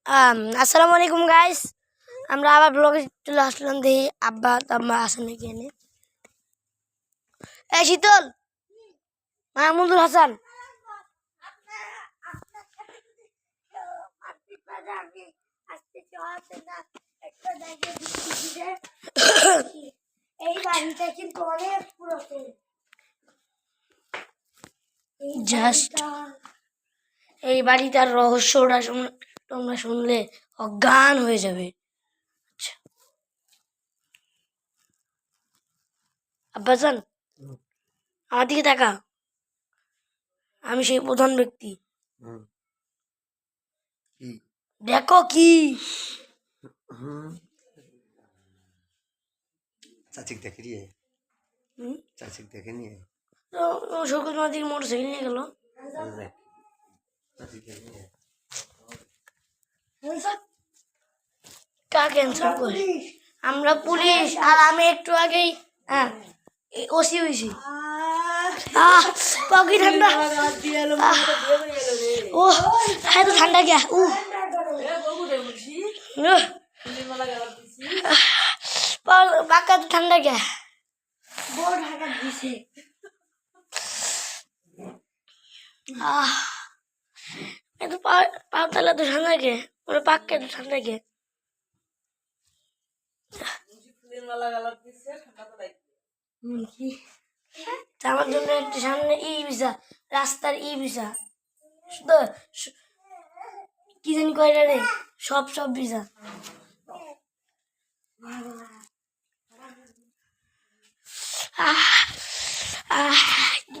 আসসালামু আলাইকুম গাইস, আমরা আবার ব্লগে চলে আসলাম। দেখি আব্বা তাম্মা আসে নাকি এনে। এই শীতল, মাহমুদুল হাসান, এই বাড়িটা কিন্তু অনেক পুরাতন। জাস্ট এই বাড়িটার রহস্যটা তোমরা শুনলে অজ্ঞান হয়ে যাবে। আচ্ছা আব্বাজান, আমার দিকে তাকা, আমি সেই প্রধান ব্যক্তি। দেখো কি চাচিক দেখে নিয়ে চাচিক দেখে নিয়ে শোকত তোমার দিকে মোটরসাইকেল নিয়ে গেল। কাকে অ্যান্সার করি? আমরা পুলিশ, আর আমি একটু আগেই ওসি হয়েছি। পাখি ঠান্ডা, ও হ্যাঁ তো ঠান্ডা গিয়া পাকা তো ঠান্ডা গিয়া এত পাতালে তো ঠান্ডা গে, ওরা পাক্কা তো ঠান্ডা গে। আমার জন্য একটু সামনে ভিসা, রাস্তার ভিসা, শুধু কি জানি কয়টা রে, সব ভিসা।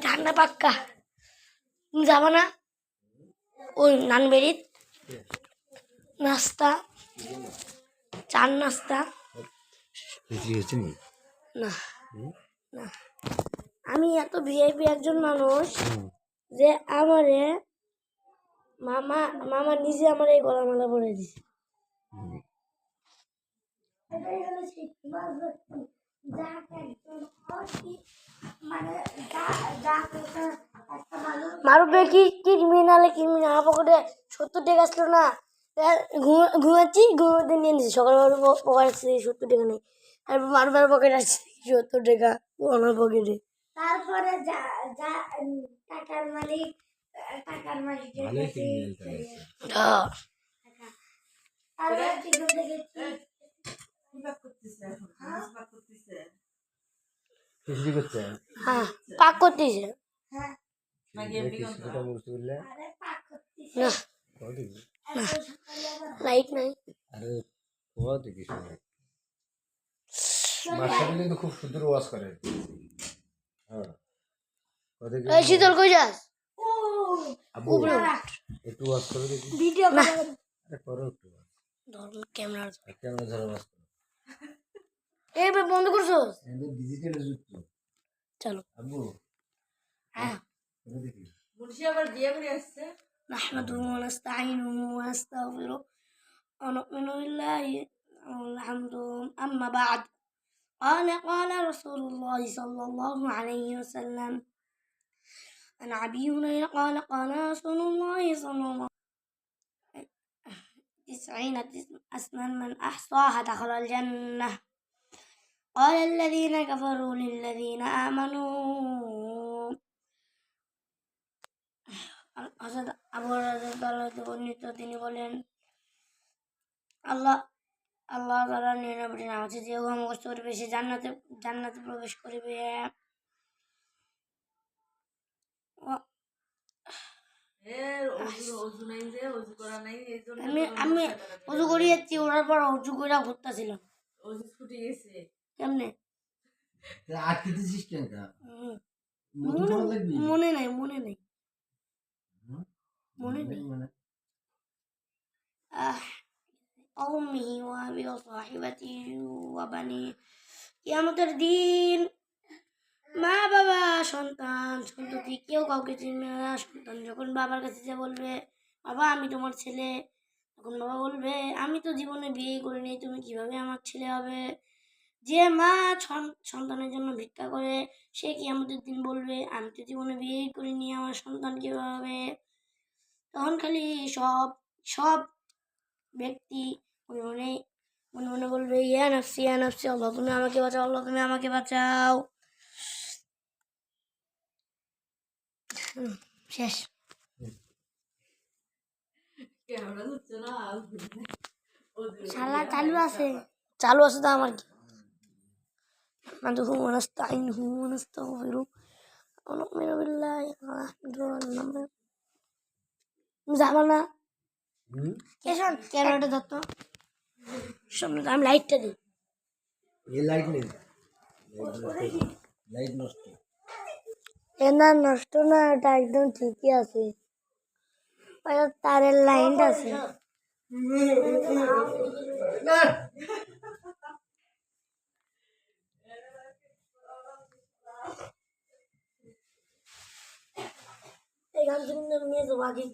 ঠান্ডা পাক্কা। তুমি যাবা না ওই নানবেরিত নাস্তা, চার নাস্তা? না না, আমি এত ভিআইপি একজন মানুষ যে আমারে মামা মামা নিজে আমার এই গলা মালা পরে দিছে। মারুফে কি ক্রিমিনাল পকেটে 70 টাকা আসলো না, ঘুমাচ্ছি ঘুমাতে নিয়ে নিচ্ছি। সকালবেলা পকেট আসছে 70 টাকা নেই, আর মারুফের পকেট আসছে 70 টাকা ওনার পকেটে। তারপরে টাকার মালিক হ্যাঁ পাক করতেছে লাইট নাই। খুব সুন্দর ওয়াজ করে। শীতল কই যাস? একটু ওয়াজ করে দেখি, ভিডিও করো একটু ক্যামেরা ধরে ওয়াজ করো। এই বন্ধ করছো? ডিজিটালে যুক্ত। চলো আব্বু হ্যাঁ দেখি মুন্সি আবার বিয়ে করে আসছে। نحمده ونستعينه ونستغفره ونؤمن بالله الحمد. أما بعد قال رسول الله صلى الله عليه وسلم عن أبي هريرة قال رسول الله صلى الله عليه وسلم 90 أسما من أحصاها دخل الجنة. قال الذين كفروا للذين آمنوا তিনি বলেন, আল্লাহ তাআলা নিরাপদে নাম আছে, যে উহা মুখস্থ করিবে সে জান্নাতে প্রবেশ করিবে। আমি অজু করি যাচ্ছি, ওরার পর অজু করে ঘুরতেছিলাম। কেমনে মনে নাই أمه وأبي وصاحبته وبنيه। কিয়ামতের দিন মা বাবা সন্তান সন্ততি কেউ কাউকে চিনবে না। সন্তান যখন বাবার কাছে যা বলবে, বাবা আমি তোমার ছেলে, তখন বাবা বলবে, আমি তো জীবনে বিয়ে করিনি, তুমি কিভাবে আমার ছেলে হবে? যে মা সন্তানের জন্য ভিক্ষা করে, সে কিয়ামতের দিন বলবে, আমি তো জীবনে বিয়েই করিনি, আমার সন্তান কিভাবে হবে? তখন খালি সব ব্যক্তি মনে মনে মনে মনে বলবে ইয়া নাফসি আল্লাহ তুমি আমাকে বাঁচাও, আল্লাহ তুমি আমাকে বাঁচাও। শেষ। ক্যামেরা হচ্ছে না শালা চালু আছে, চালু আছে তো আমার কি নাহমাদুহু ওয়া নাস্তাঈনুহু ওয়া নাস্তাগফিরুহ ওয়া নু'মিনু বিল্লাহি ওয়া নাহমাদুহু। যাবা না কেশন ক্যামেরাটা ধরতো সামনে, আমি লাইটটা দিই। এই লাইট নেই, লাইট নষ্ট। এ না নষ্ট না, এটা একদম ঠিকই আছে, ওটা তারের লাইনটা আছে। এই গান শুনে নিয়ে যাবো আগে।